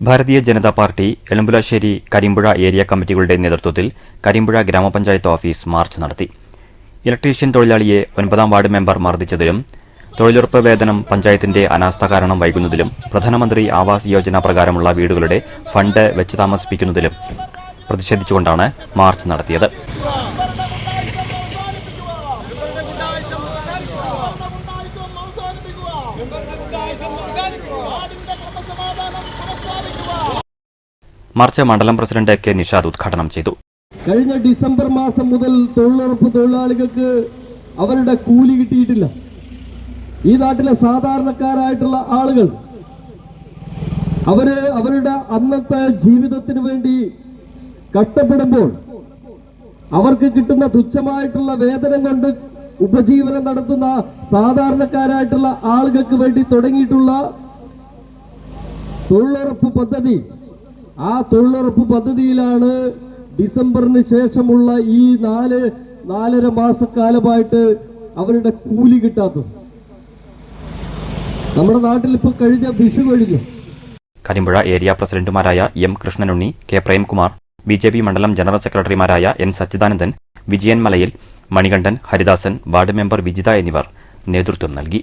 Bharatiya Janata party എളമ്പുളശ്ശേരി Karimpuzha area കമ്മിറ്റികളുടെ നേതൃത്വത്തിൽ കരിമ്പുഴ ഗ്രാമപഞ്ചായത്ത് office March നടത്തി. ഇലക്ട്രീഷ്യൻ തൊഴിലാളിയെ 9ാം വാർഡ് മെമ്പർ മർദ്ദിച്ചതിലും തൊഴിലുറപ്പ് വേതനം പഞ്ചായത്തിന്റെ അനാസ്ഥ കാരണം വൈകുന്നതിലും പ്രധാനമന്ത്രി ആവാസ് യോജന പ്രകാരമുള്ള വീടുകളുടെ ഫണ്ട് വെച്ച് താമസിപ്പിക്കുന്നതിലും പ്രതിഷേധിച്ചുകൊണ്ടാണ് മാർച്ച് നടത്തിയത്. മാർച്ച് മണ്ഡലം പ്രസിഡന്റ് കെ നിഷാദ് ഉദ്ഘാടനം ചെയ്തു. കഴിഞ്ഞ ഡിസംബർ മാസം മുതൽ തൊഴിലുറപ്പ് തൊഴിലാളികൾക്ക് അവരുടെ കൂലി കിട്ടിയിട്ടില്ല. ഈ നാട്ടിലെ സാധാരണക്കാരായിട്ടുള്ള ആളുകൾ അവരുടെ അന്നത്തെ ജീവിതത്തിന് വേണ്ടി കഷ്ടപ്പെടുമ്പോൾ അവർക്ക് കിട്ടുന്ന തുച്ഛമായിട്ടുള്ള വേതനം കൊണ്ട് ഉപജീവനം നടത്തുന്ന സാധാരണക്കാരായിട്ടുള്ള ആളുകൾക്ക് വേണ്ടി തുടങ്ങിയിട്ടുള്ള തൊഴിലുറപ്പ് പദ്ധതി, ആ തൊഴിലുറപ്പ് പദ്ധതിയിലാണ് ഡിസംബറിന് ശേഷമുള്ള ഈ 4.5 മാസക്കാലമായിട്ട് അവരുടെ കൂലി കിട്ടാത്തത്. നമ്മുടെ നാട്ടിൽ ഇപ്പോൾ കഴിഞ്ഞ വിഷു കഴിഞ്ഞു. കരിമ്പുഴ ഏരിയ പ്രസിഡന്റുമാരായ M Krishnanunni, K Premkumar, BJP മണ്ഡലം ജനറൽ സെക്രട്ടറിമാരായ N Sachidanandan, Vijayan Malayil, Manikandan, Haridasan, ward member Vijitha എന്നിവർ നേതൃത്വം നൽകി.